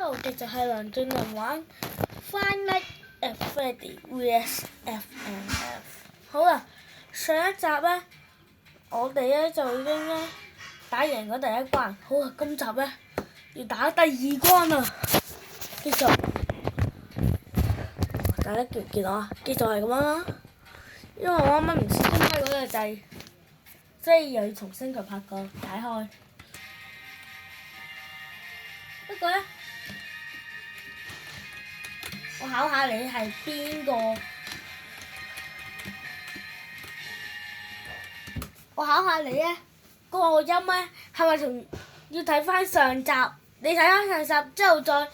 Hello，繼續係梁俊麟玩 Five Nights at Freddy vs FNF。好啦，上一集咧，我哋咧就已經咧打贏咗第一關。好啊，今集咧要打第二關啦。繼續，大家見唔見到啊？繼續係咁樣啦。因為我啱啱唔小心開嗰個掣，所以又要重新佢拍個解開。不過咧，我考下你係邊個？我考下你咧，嗰個音咧係咪同要睇翻上集？你睇翻上集之後再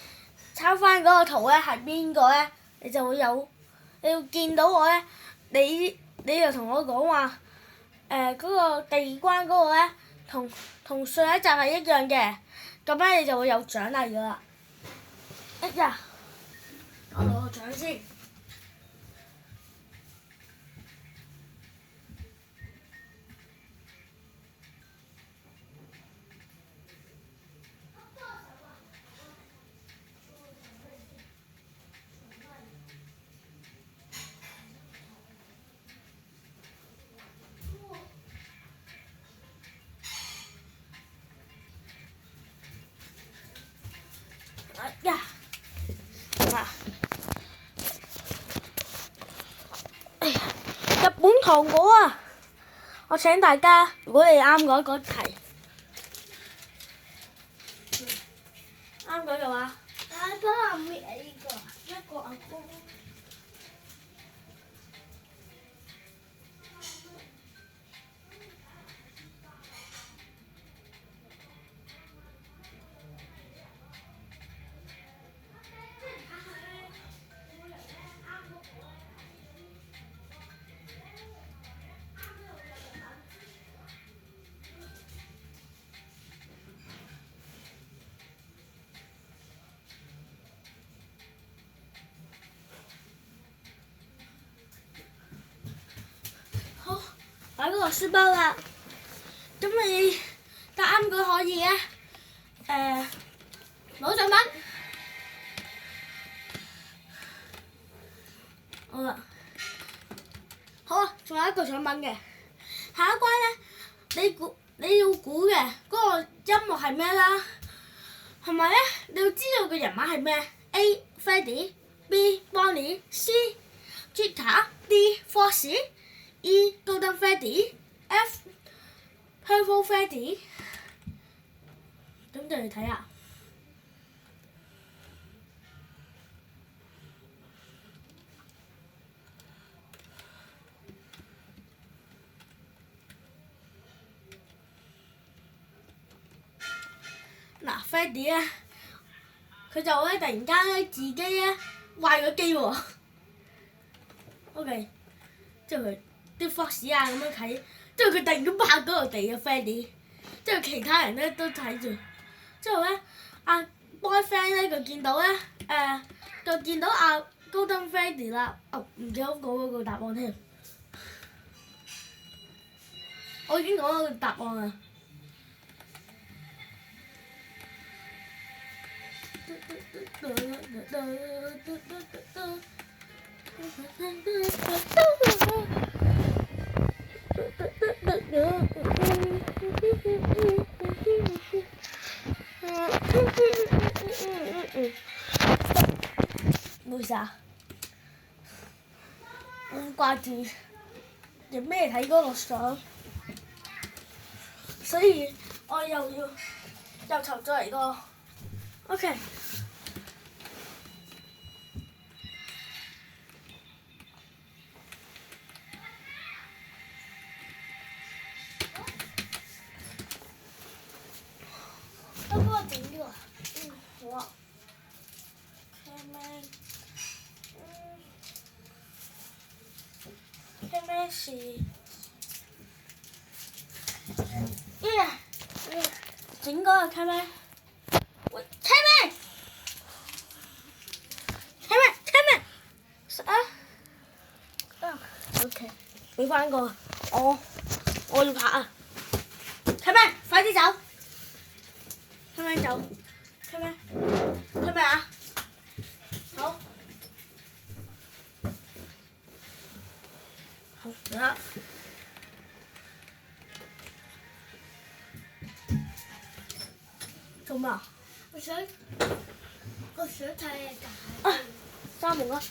抄翻嗰個圖咧係邊個咧？你就會有，你要見到我咧，你就同我講話，嗰個第二關嗰個咧，同上一集係一樣嘅，咁咧你就會有獎勵㗎啦。我攞個獎先。日本糖果啊！我請大家，如果你啱嗰個題，啱嗰嘅話，幫我搣呢個，一個阿哥。擺嗰個書包啦，咁你答啱佢可以咧，攞獎品。好啦，好啊，仲有一個獎品嘅。下一關咧，你要估嘅嗰個音樂係咩啦？同埋咧，你要知道嘅人物係咩 ？A. Freddy B. Bonnie C. Cheetah D. Foxy E. Golden Freddy F. Purple Freddy。咁就嚟睇下。嗱 ，Freddy 咧，佢就咧突然間咧自己咧壞咗機喎。OK， 之後佢啲 Fox 啊咁樣睇，之後佢突然間拍嗰個地嘅 Freddy，之後其他人咧都睇住，之後咧阿 boyfriend 咧就見到咧就見到阿 Golden Freddy 啦，唔記得講嗰個答案添，我已經講咗個答案啦。唔好意思啊，我掛住有咩睇嗰個相，所以我又籌咗嚟個 OK。都幫我整呢個，好啊。開始，整嗰個開咩？喂，開咩？OK， 俾翻個我要拍啊！開咩？快啲走！開咩走？開咩？開咩啊？咩啊？我想睇係假啊，三毛啊！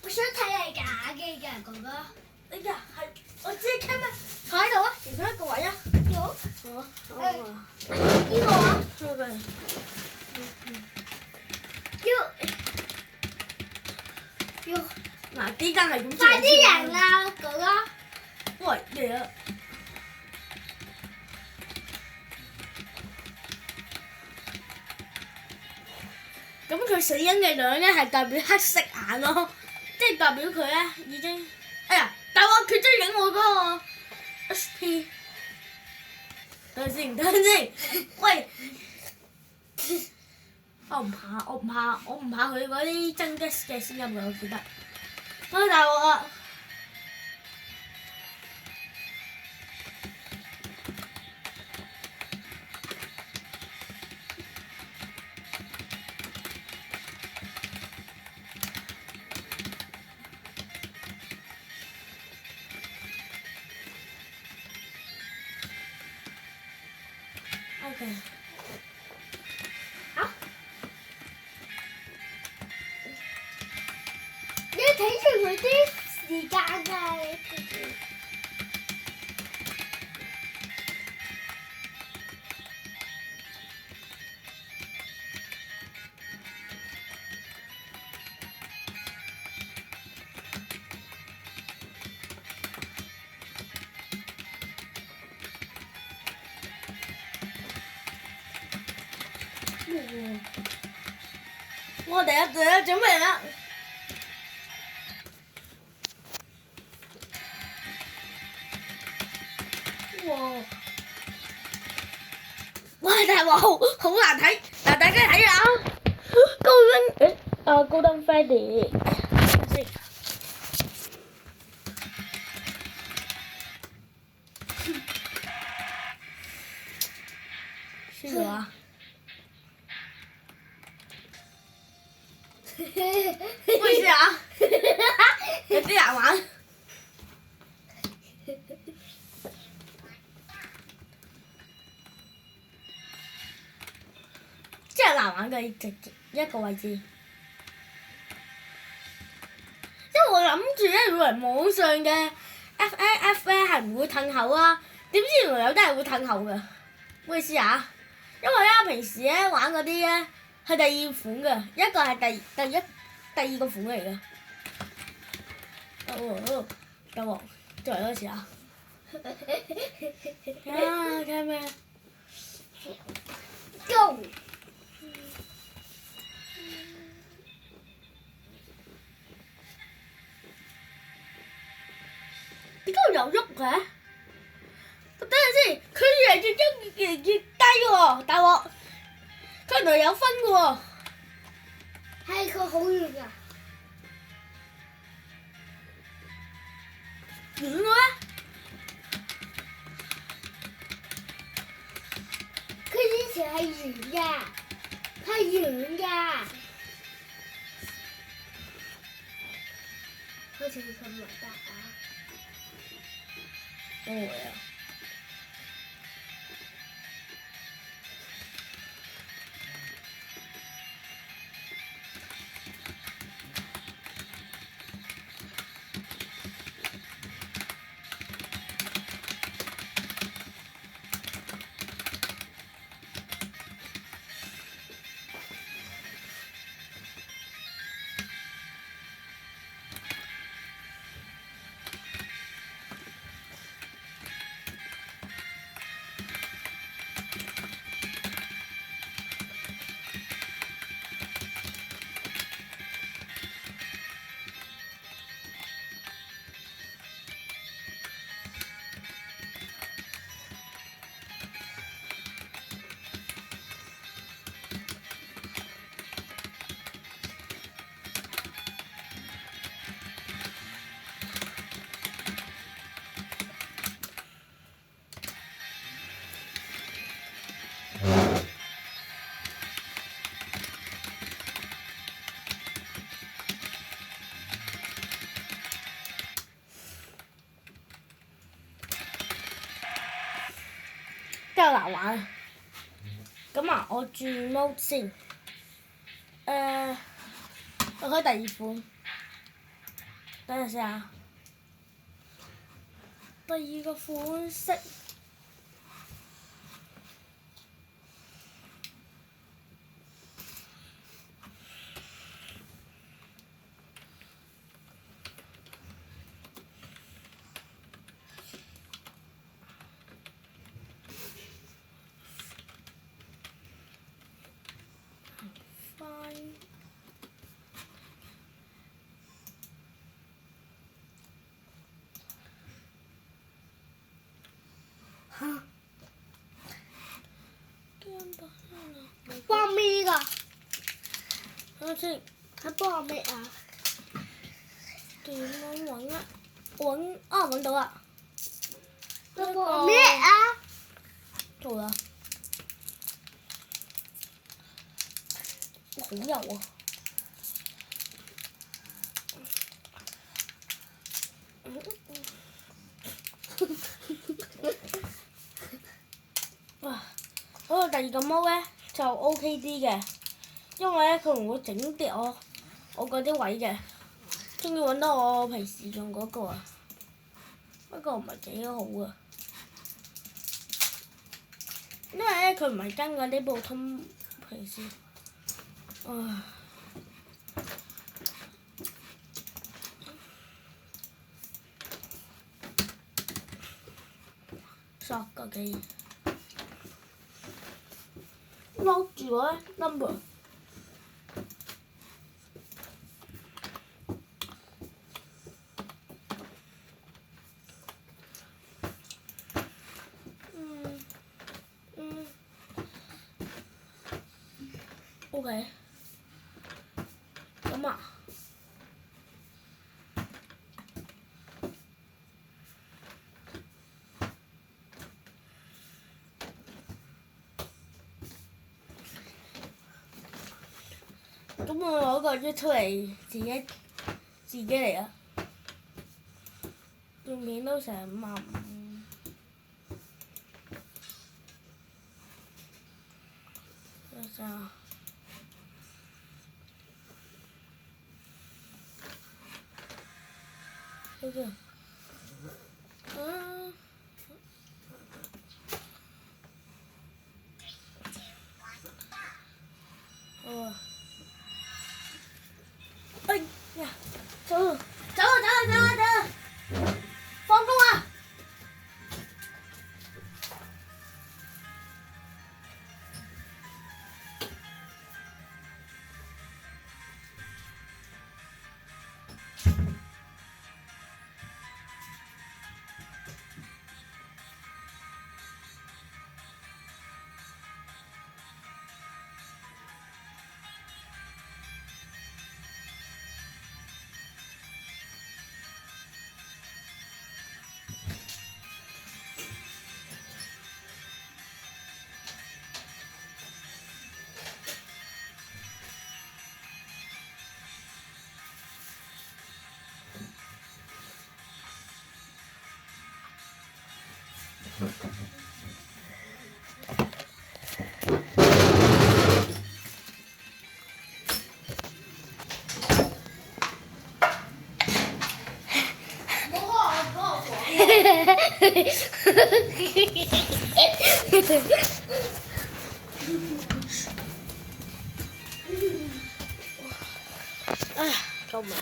我想睇係假嘅㗎，哥哥。哎呀，係我知 cam 咩？坐喺度啊，其中一個位啊。有好。呢個啊，好嘅。要嗱，啲間係咁。快啲贏啦，哥哥！喂，嚟啊！咁佢死人嘅樣咧係代表黑色眼咯，即係代表佢咧已經，哎呀！但係我佢追緊我嗰個 SP，等陣先，等陣先，喂！我唔怕佢嗰啲真嘅聲音嘅，我記得。啊！大鑊啊！OK。好。你要睇住佢啲時間㗎，我第一準備啦！哇！哇！大鑊好難睇，嗱大家睇下啊！高登 Freddy，先。輸咗啊！唔好意思啊，有啲難玩。真係難玩嘅一個位置，因為我諗住咧以為網上嘅 FNF 咧係唔會褪後啊，點知原來有啲係會褪後嘅。唔好意思啊，因為咧平時咧玩嗰啲咧係第二款嘅，一個係第二個款嚟嘅。得喎，再嚟多次啊！睇咩？Go！點解會有喐嘅？等陣先，佢越嚟越低喎，大鑊！佢原來有分嘅喎。係佢好遠㗎。遠嘅咩？佢以前係圓㗎，係圓㗎。好似咁核突啊！都會啊！真係難玩。咁啊，我轉 mode 先。我開第二款。等陣先啊。第二個款式。幫咩㗎？等陣先，佢幫我咩啊？點樣揾啊？揾到啦！佢幫我咩啊？做啦！好油啊！嗰個第二個毛咧就 OK 啲嘅，因為咧佢唔會整跌我嗰啲位嘅，終於揾到我平時用嗰個啊，不過唔係幾好啊，因為咧佢唔係跟嗰啲普通平時，索個機。攞住我咧 number。OK。咁啊。咁我攞個出嚟自己嚟啊！條片都成5,500。嗰個。哎呀！走啦！放工啦！哎呀，救命！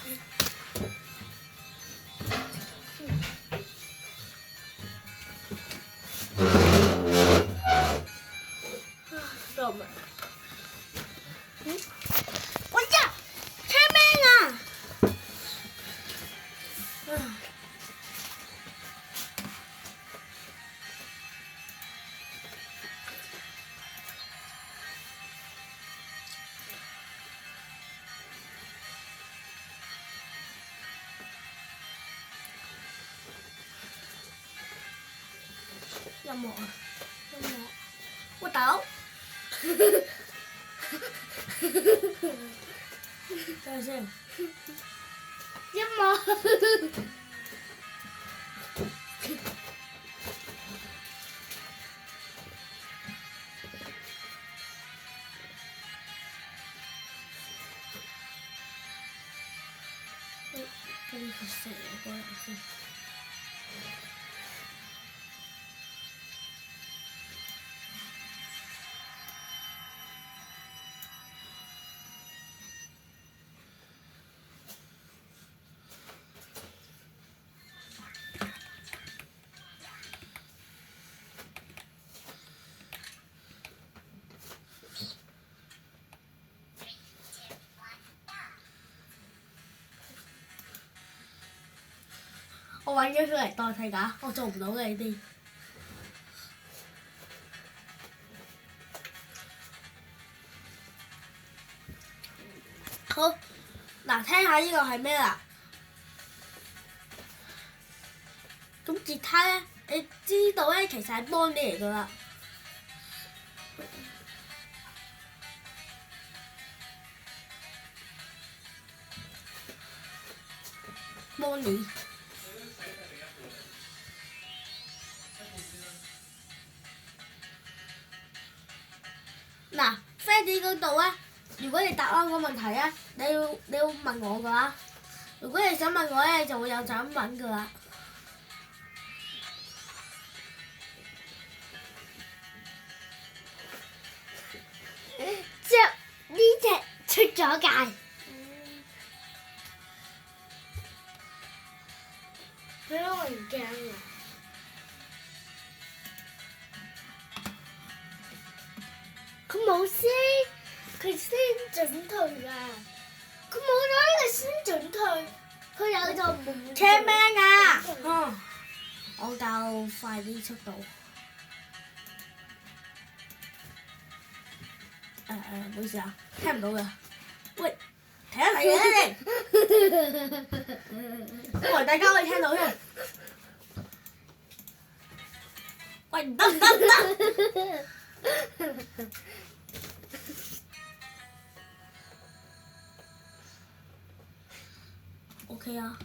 救命！我呀，車咩啊？音樂啊！我倒。等陣先。音樂。跟住佢射過嚟先。我揾咗佢嚟代替㗎，我做唔到嘅呢啲。好，嗱，聽下呢個係咩啦？咁吉他咧，你知道咧，其實係幫你嚟㗎啦。幫你。嗱 ，Freddy 嗰度咧，如果你答啱個問題咧，你要問我㗎啦。如果你想問我咧，就會有獎品㗎啦。即係呢隻出咗界。佢都唔驚啊！佢冇先，佢先準退㗎。佢冇咗呢個先準退，佢有就冇。車咩啊？我教快啲速度。唔好意思啊，聽唔到嘅。喂，停一停啊你！因為大家可以聽到嘅。喂，唔得唔得唔得！OK 啊。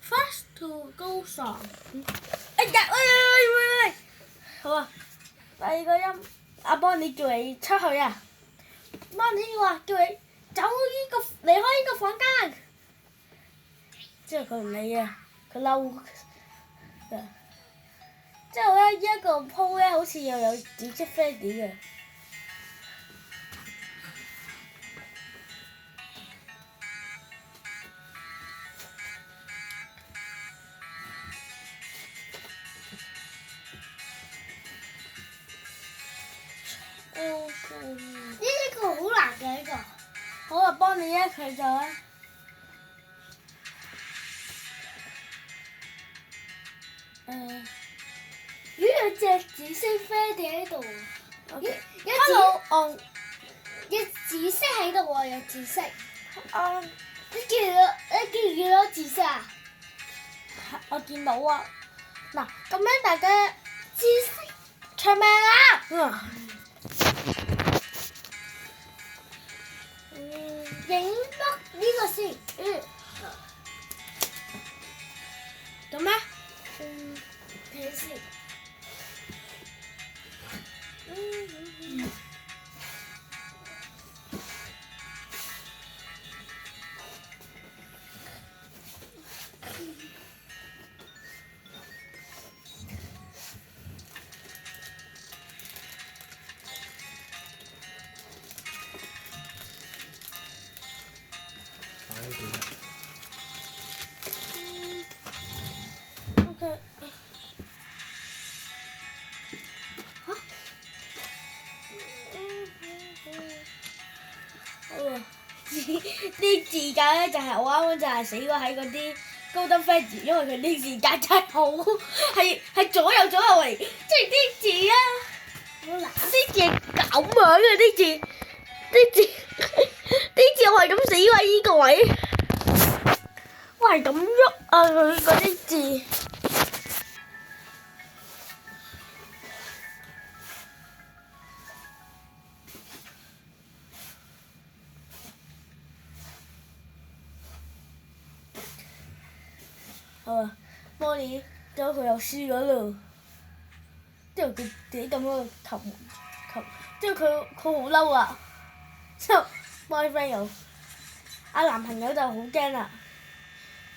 First to go song。哎呀！喂！好啊，第二個音，阿邦你叫你出去啊！邦你話叫你走離開呢個房間。之後佢唔理啊，佢嬲。之後咧，一個鋪咧，好似又有紫色 Freddy 嘅。呢個好難嘅呢個。好啊，幫你咧，佢就咧。咦，有隻紫色 Freddy 喺度喎。咦，有Hello，有紫色喺度喎，有紫色。你見唔見到紫色啊？我見到啊。嗱，咁樣大家紫色唱咩啦？影得呢個先。做咩？睇先。OK。啲字架咧就係我啱啱就係死過喺嗰啲高登 Freddy，因為佢啲字架真係好係左右嚟，即係啲字啊，啲字咁樣嘅啲字，啲字我係咁死喺依個位，我係咁喐啊佢嗰啲字。好啊，波尼之後佢又輸咗咯，之後佢自己撳咗個球門，之後佢好嬲啊，之後 boyfriend 又男朋友就好驚啦，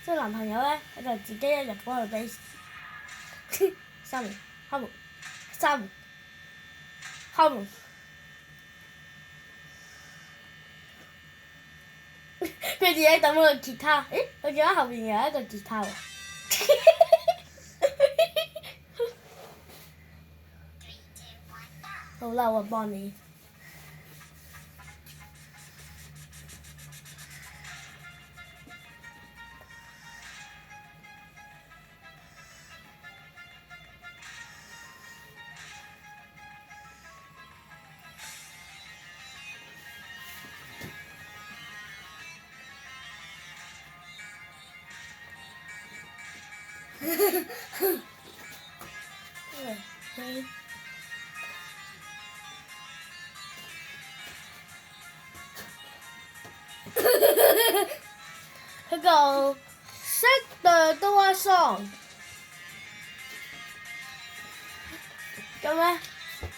之後男朋友咧佢就自己一入波去俾三門開門三門開門，佢自己抌咗個吉他，誒佢見到後邊有一個吉他喎。好嬲啊！幫你。佢就識對多一雙，咁咧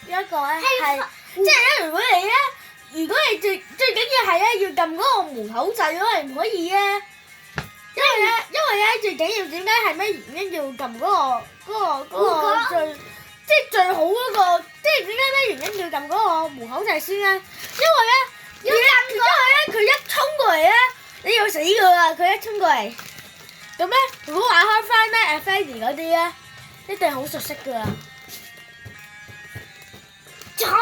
一個咧係，即係咧如果你最緊要係咧要撳嗰個門口掣咯，你唔可以咧，因為咧最緊要點解係咩原因要撳嗰個最即係最好嗰個，即係點解咩原因要撳嗰個門口掣先咧？因為咧佢一衝過嚟咧，你要死㗎啦！佢一衝過嚟，咁咧如果玩開翻咧Freddy 嗰啲咧，一定好熟悉㗎啦。之後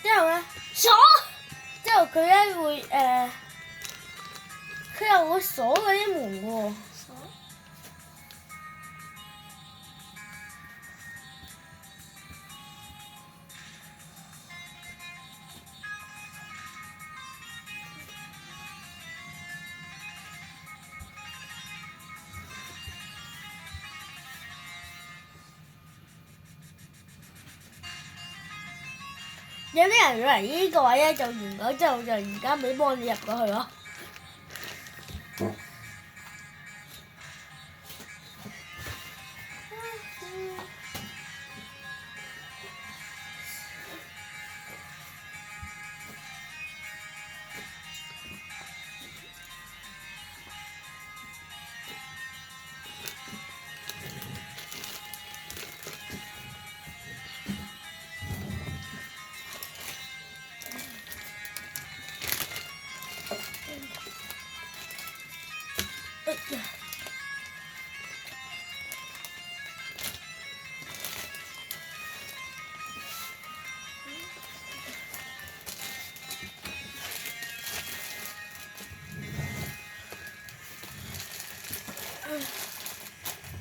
咧，之後佢咧會佢又會鎖嗰啲門喎。有啲人以為呢個位咧就完咗之後就而家俾幫你入咗去咯。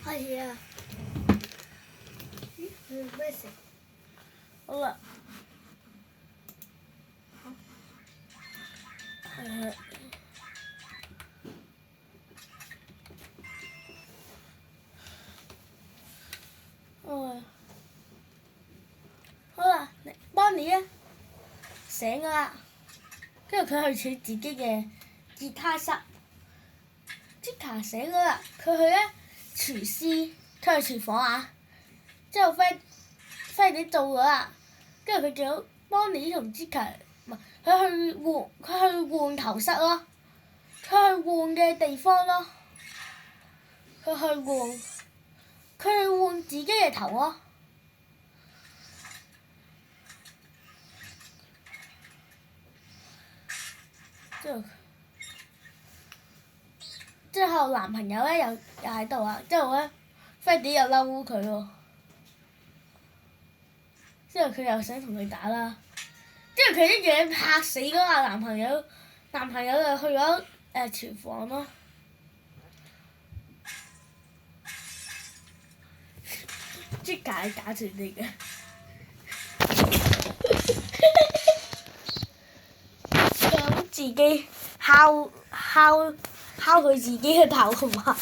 開始啦！咩事？好啦。好啦，幫你啊！醒㗎啦，跟住佢去取自己嘅吉他室。Chica 醒咗啦，佢去咧廚師，佢去廚房啊。之後Freddy做咗啦，跟住佢叫 Bonnie 同 Chica， 唔係佢去換頭室咯，佢去換嘅地方咯，佢去換自己嘅頭咯。之後男朋友咧又喺度啊，之後咧 Freddy 又嬲佢喎，之後佢又想同佢打啦，之後佢一嘢拍死嗰個男朋友，男朋友就去咗廚房咯。即係假住你嘅，想自己敲佢自己嘅頭同埋。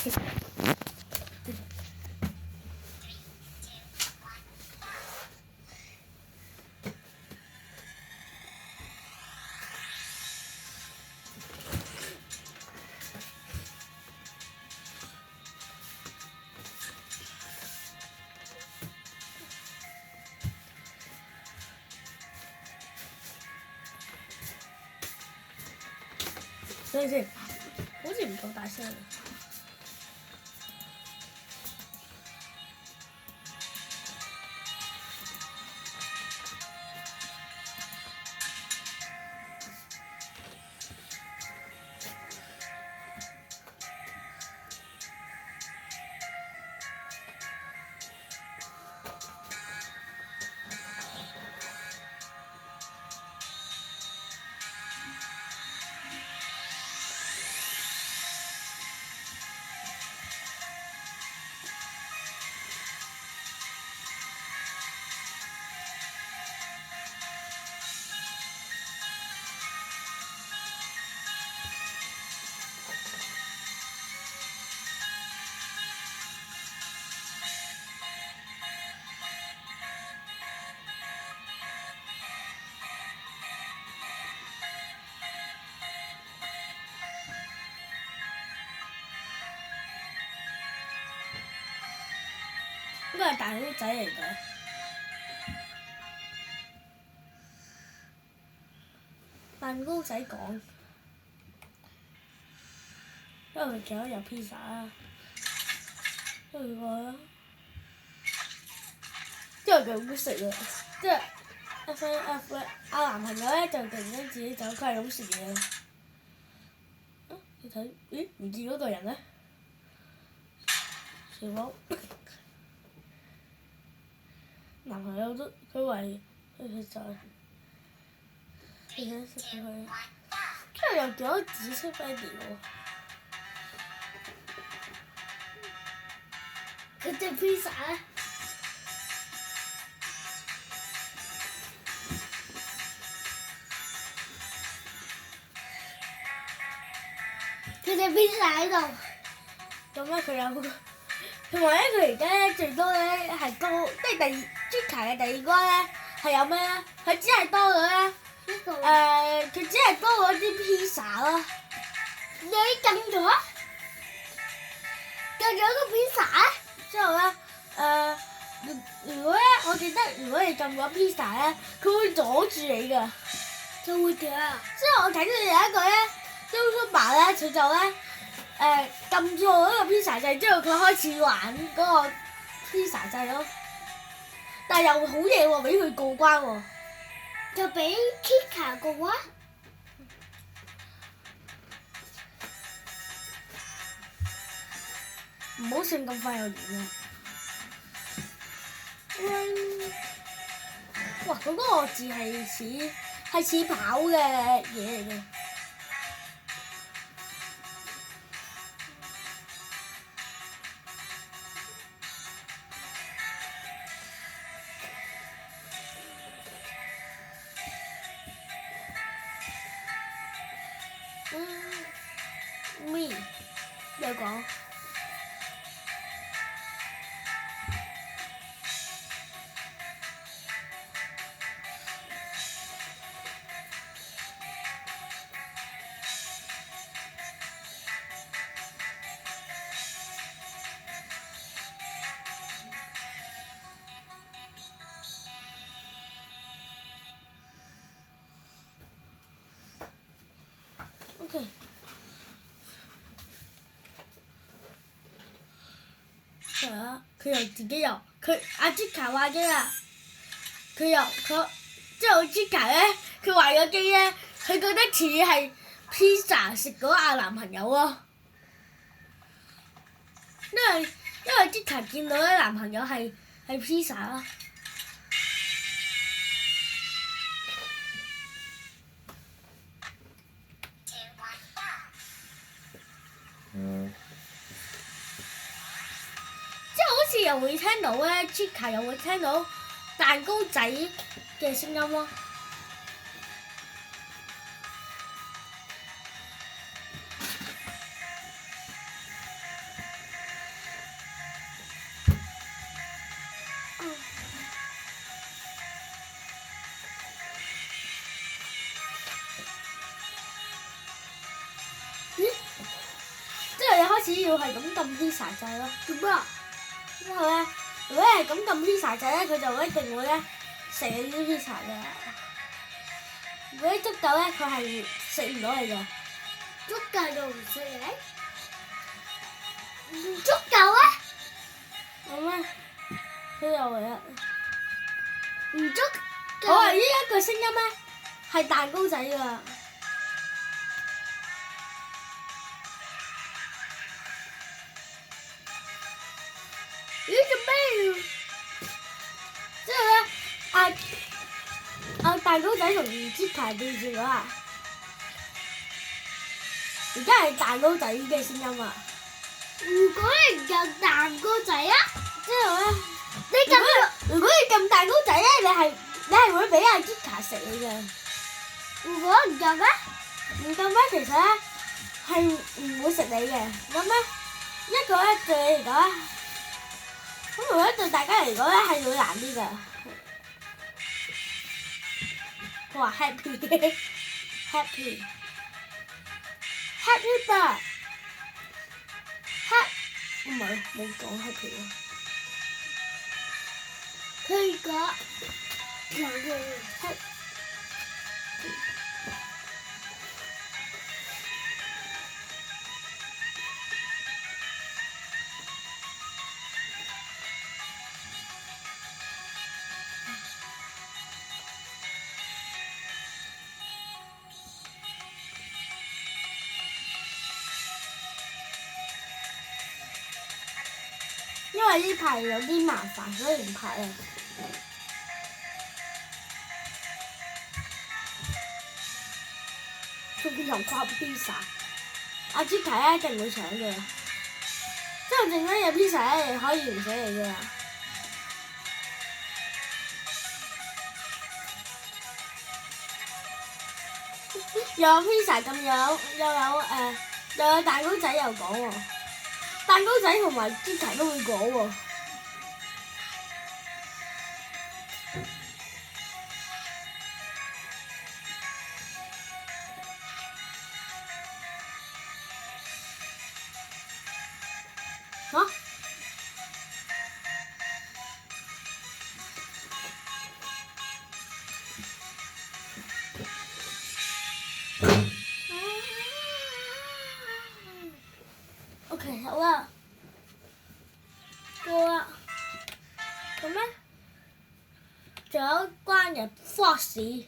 聲先，好似唔夠大聲。應該係大佬仔嚟嘅。蛋糕仔講，因為佢見到有披薩啦，跟住話，之後佢好食啊！即係阿男朋友咧就突然間自己走，佢係咁食嘢。你睇，咦？唔見嗰個人咧？廚房。男朋友都佢話佢就點樣識佢？跟住又見到紫色 baby 喎。佢隻披薩咧，佢隻披薩喺度。咁咧佢有個，同埋咧佢而家咧最多咧係高，即係Chica嘅第二關咧係有咩咧？佢只係多咗咧佢只係多咗啲披薩咯。你撳咗？撳咗個披薩？之後咧如果咧我記得如果你撳咗披薩咧，佢會阻住你㗎。就會點啊？之後我睇到有一個咧 YouTuber 咧，佢就咧撳錯嗰個披薩掣，之後佢開始玩嗰個披薩掣咯。但係又好嘢喎，俾佢過關喎。就俾 Kika 過關。唔好算咁快就完啦。哇！佢嗰個字係似跑嘅嘢嚟嘅。咩講？OK。係啊！佢又自己又阿 Chica 話機啊！佢之後 Chica 咧，佢壞咗機咧，佢覺得似係 pizza 食嗰阿男朋友喎。因為 Chica 見到咧男朋友係 pizza 咯。好似又會聽到咧 Chica 又會聽到蛋糕仔嘅聲音咯。即係你開始要係咁撳 pizza 掣咯。做乜？之後咧，如果係咁撳披薩掣咧，佢就一定會咧食你啲披薩嘅。如果捉到咧，佢係食唔到你嘅。足夠就唔食你？唔足夠啊？有咩？佢又嚟啦！唔足我話夠。呢一個聲音咧係蛋糕仔㗎。咦？做咩要？即係咧，蛋糕仔同芝牌對住咗啊！而家係蛋糕仔嘅聲音啊！如果你撳蛋糕仔啊，之後咧，你撳如果你撳蛋糕仔咧，你係會俾阿芝卡食你嘅。如果唔撳咧，唔撳咧，其實咧係唔會食你嘅。咁咧，一個咧對你嚟講咧，咁如果對大家嚟講咧係會難啲㗎。我話 happy happy happy bird happy 唔係冇講 happy 啊。佢講因為呢排有啲麻煩，所以唔拍啊。仲有掛 pizza，阿朱凱咧一定會搶嘅。之後剩翻有 pizza 咧，可以唔使你㗎。又有 pizza 咁又有蛋糕仔又講喎，蛋糕仔同埋朱凱都會講喎。嚇？OK， 好啦，到啦。咁咧，仲有關嘅 Fox。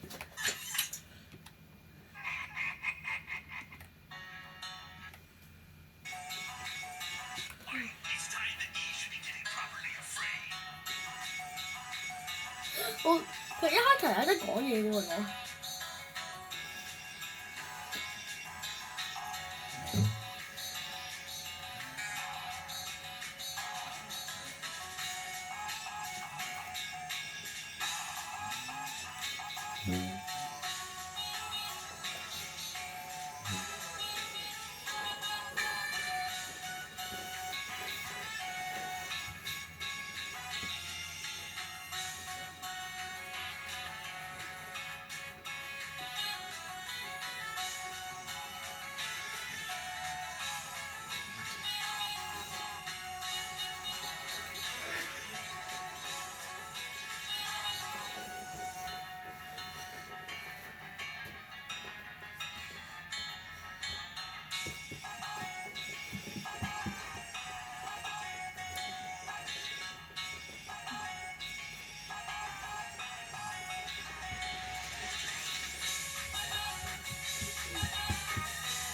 佢一開頭有得講嘢嘅喎，我。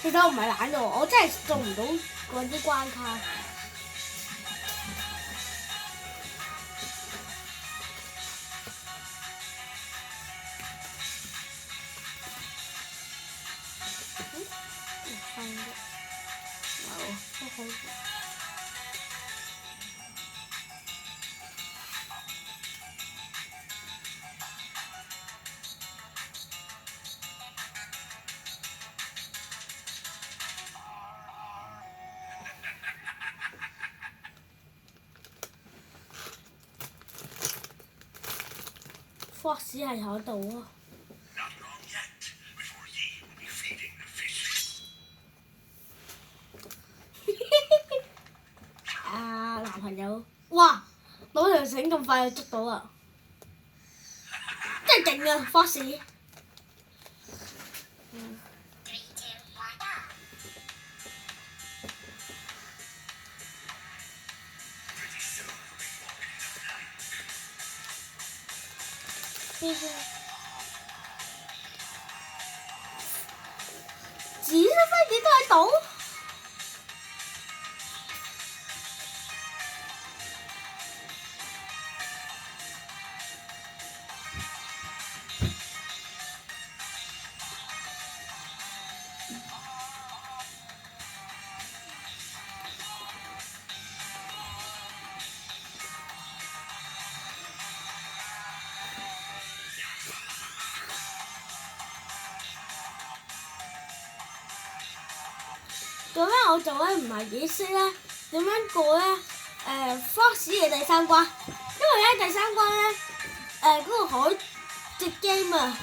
其實我唔係懶到，我真係做唔到嗰啲關卡。Fox 係喺度啊！啊，男朋友，哇！攞條繩咁快就捉到啦！真係勁啊，Fox！呢個紫色飛碟都喺度。咁咧我就咧唔係幾識咧點樣過咧Fox 嘅第三關，因為咧第三關咧嗰個海隻 game 啊，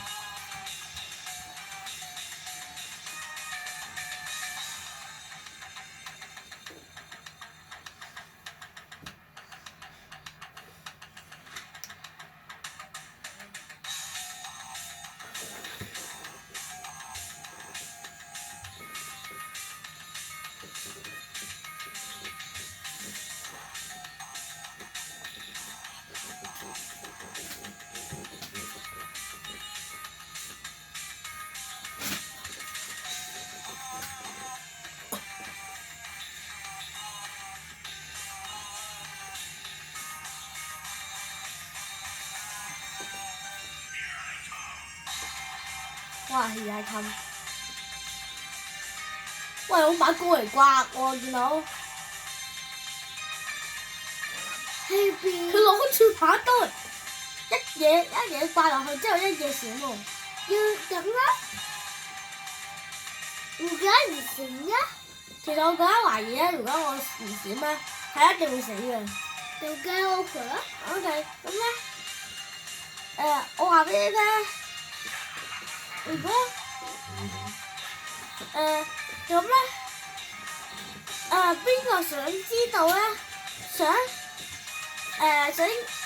哇而家冚，喂我把刀嚟刮喎，見到喺邊？佢攞住把刀嚟一嘢刮落去之後一嘢閃喎。要咁啦，唔解唔成啊？其實我覺得懷疑咧，如果我唔閃咧，係一定會死嘅。就雞 over 啦。OK，咁咧我話俾你聽，如果咁咧邊個想知道咧？想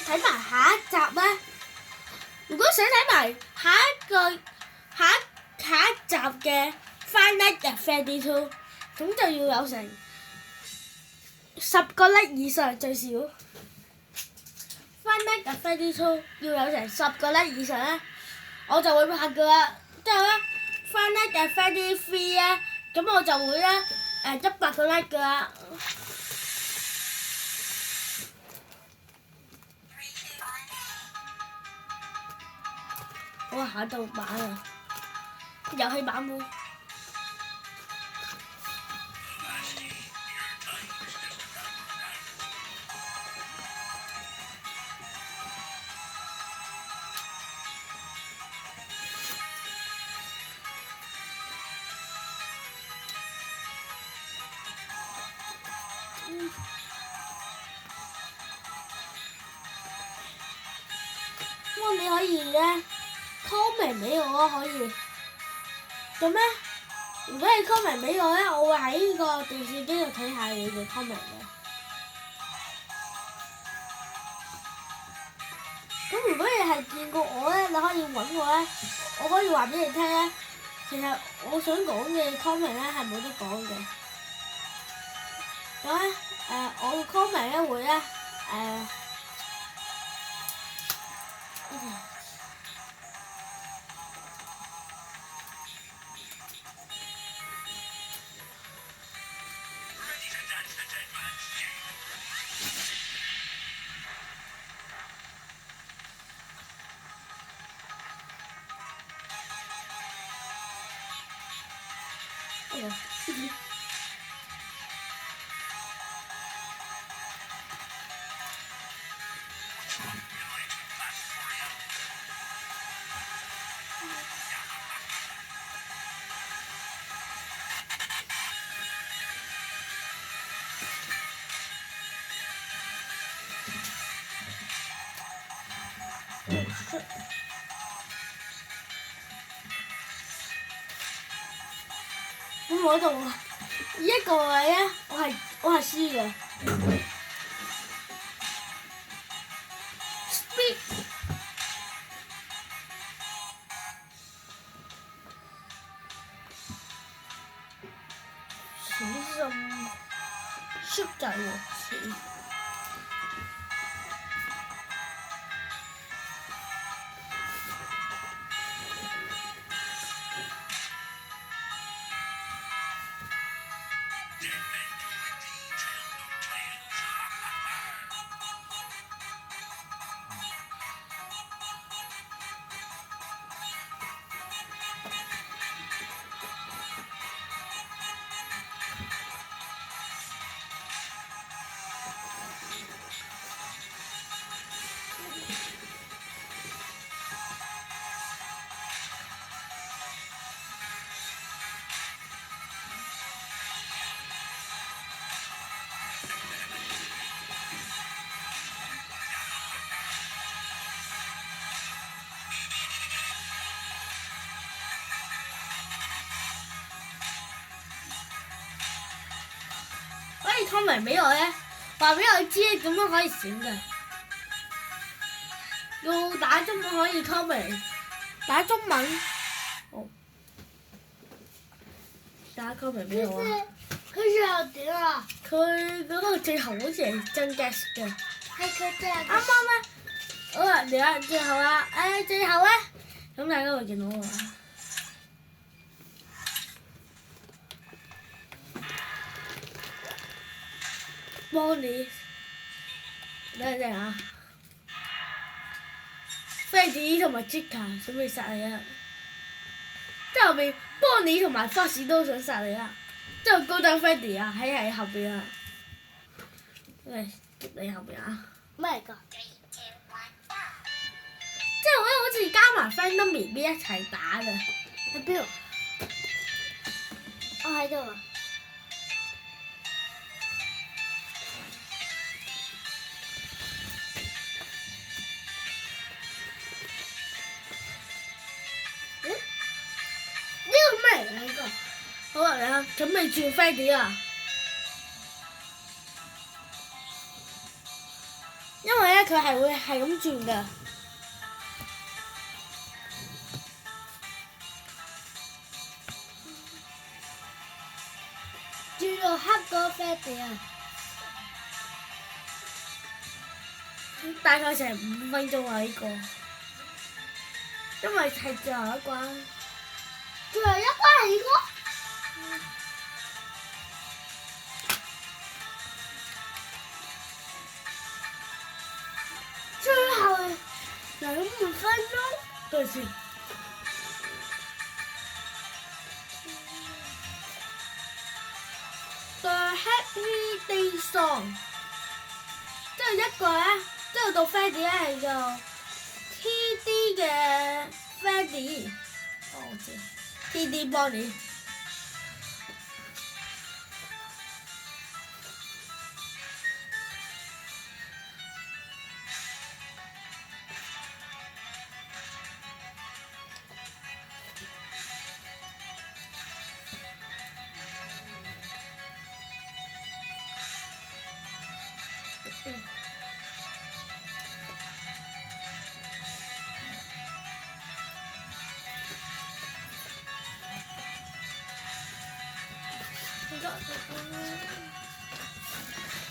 睇埋下一集咧？如果想睇埋下一集嘅 Five Nights at Freddy's 2，咁就要有成10個 like 以上最少。Five Nights at Freddy's 2要有成10個 like 以上咧，我就會拍噶啦。之後咧 Five Nights at Freddy's 3咧，咁我就會咧100個 like 噶啦。我下到版啊，遊戲版喎。咁你可以咧 comment 俾我啊，可以。咁咧，如果你 comment 俾我咧，我會喺呢個電視機度睇下你嘅 comment 嘅。咁如果你係見過我咧，你可以揾我咧，我可以話俾你聽咧。其實我想講嘅 comment 咧係冇得講嘅。咁咧我嘅 comment 咧會咧咁我度一個位咧，我係輸嘅。Speed 是什麼？是在我心。comment 俾我咧，話俾我知點樣可以閃嘅。要打中文可以 comment， 打中文。哦。打 comment 俾我啊！佢最後點啊？佢嗰個最後好似係真 guess 嘅。係佢最後。啱啱咧，好啦，嚟啦，最後啦，最後咧，咁大家會見到我啦。幫你，等陣啊 Freddy 同埋 Chica 準備殺你啊！即係後邊 Bonnie 同埋 Fox 都想殺你啊！之後高登 Freddy 啊喺後邊啊，嚟你後邊啊！咩嚟㗎？即係我咧好似加埋 friend 都未必一齊打㗎。喺邊度？我喺度啊！呢個咩嚟㗎？呢個？好啦，嚟啦，準備轉 Freddy 啊！因為咧佢係會係咁轉㗎。轉到黑嗰個 Freddy 啊！大概成5分鐘啊呢個，因為係最後一關。最後一關係呢個？最後2分鐘。對先。The Happy Day Song， 即係一個咧，之後到 Freddy 咧係個 TD 嘅 Freddy， 我知 TD Bonnie。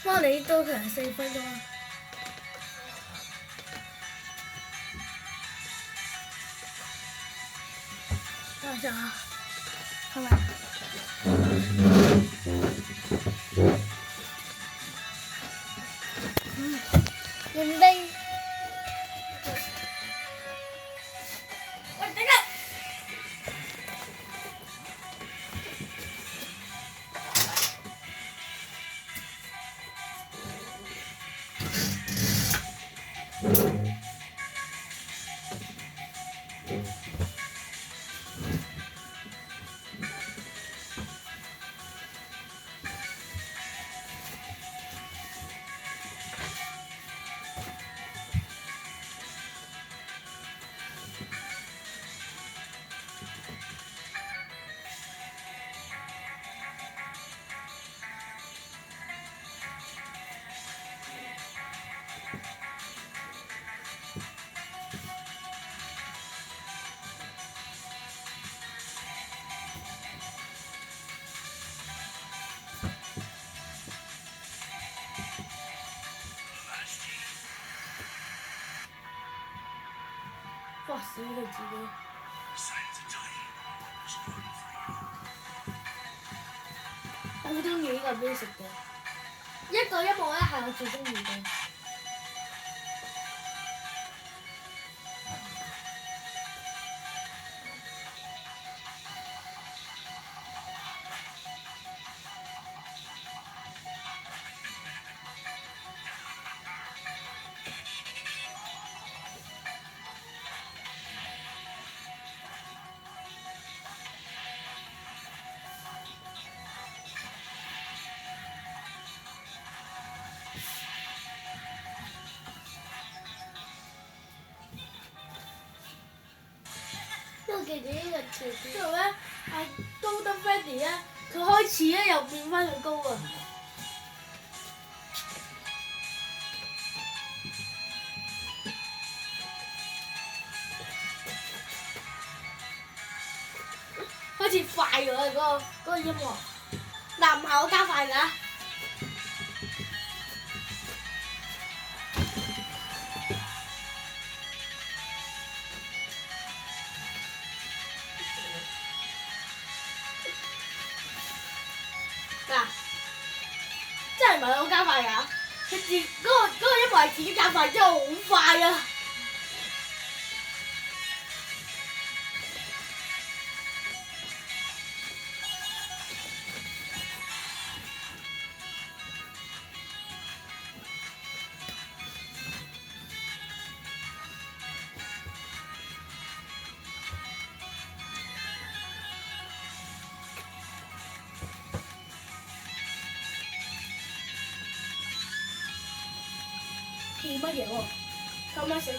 我哋都成4分鐘啦。等一下啊，係咪？人哋喂，等陣。哇！死佢自己。我好中意呢個 music 嘅，一個音樂咧係我最中意嘅。我記住呢個條件。之後咧，高登 Freddy 咧，佢開始咧又變翻佢高啊！似快咗啊！嗰個音樂，嗱唔係我加快㗎。嗱，真係唔係我加快㗎，佢嗰個音樂係自己加快之後好快啊！叫乜嘢喎？咁樣寫住。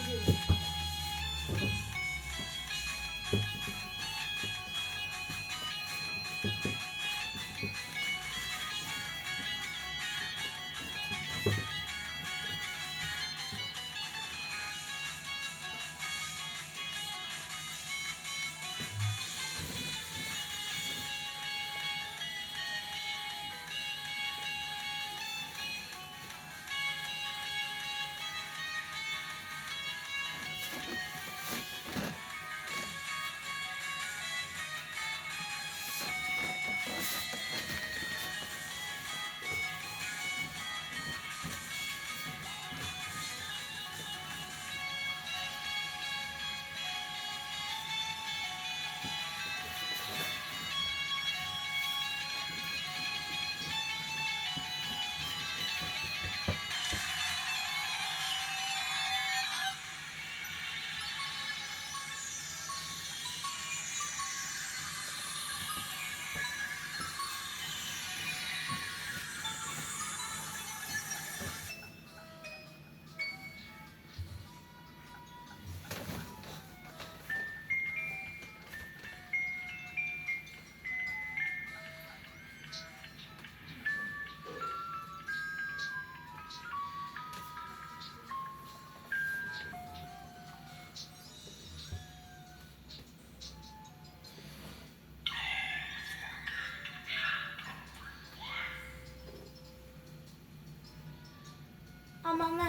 啱啱咧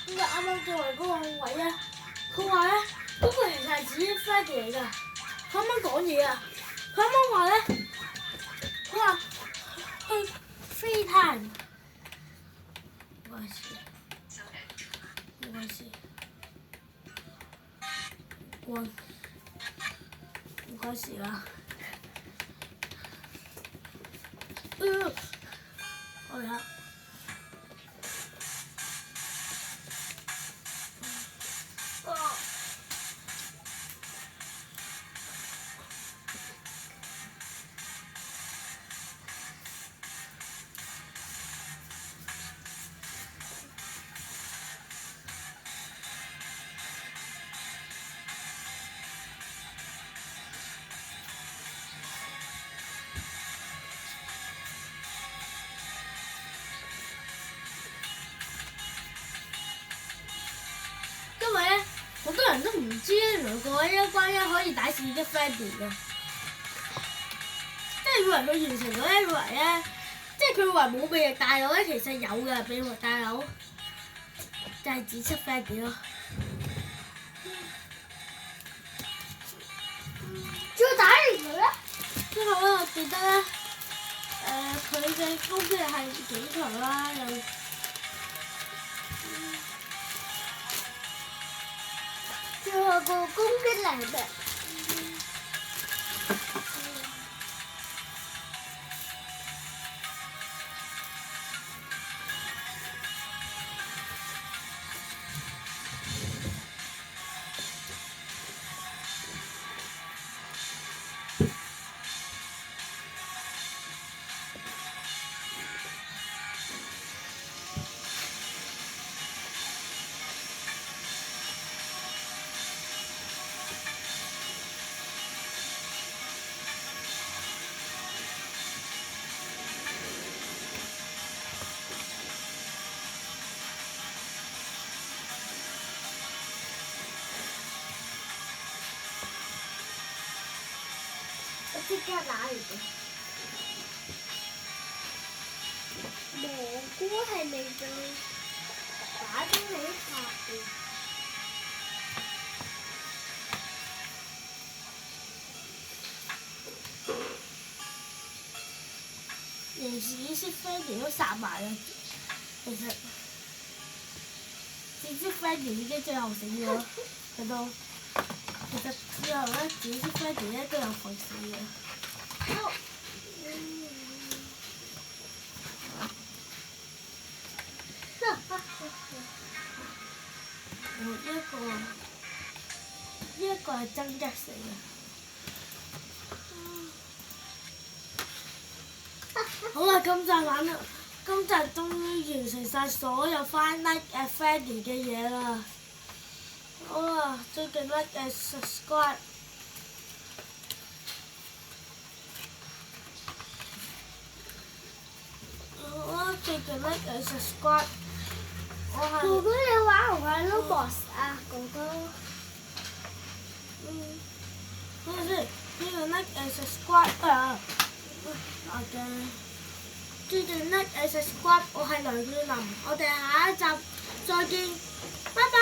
應該啱啱作為嗰個位咧，佢話咧嗰個其實係自己 Freddy 嚟㗎。佢啱啱講嘢啊！佢啱啱話咧，佢話去 free time。唔關事，唔關事，唔關事啦。我嚟下。因為咧，好多人都唔知原來個1+1可以打死啲 Freddy 嘅，即係以為佢完成咗咧，以為咧，即係佢以為冇秘密大佬咧，其實有嘅秘密大佬，就係紫色 Freddy 咯。再打完佢咧，之後咧，我記得咧，佢嘅攻擊力係幾強啦，又。最後個攻擊力嘅。即刻拿嚟嘅。蘑菇係咪就打咗你拍嘅？連自己識 Fanny 都殺埋啦，其實自己 Fanny 已經最後死咗，佢都其實之後咧，自己 Fanny 咧都有份死嘅。呢一個係真一死嘅。好啦，今集玩啦，今集終於完成晒所有 Five Nights at Freddy 嘅嘢啦。好啦，最近 like and subscribe。好啦，最近 like and subscribe。哥哥，你玩唔玩 Roblox 啊？哥哥。等陣先，最近 like and subscribe 啊！最近 like and subscribe，我係梁耀霖，我哋下一集再見，拜拜。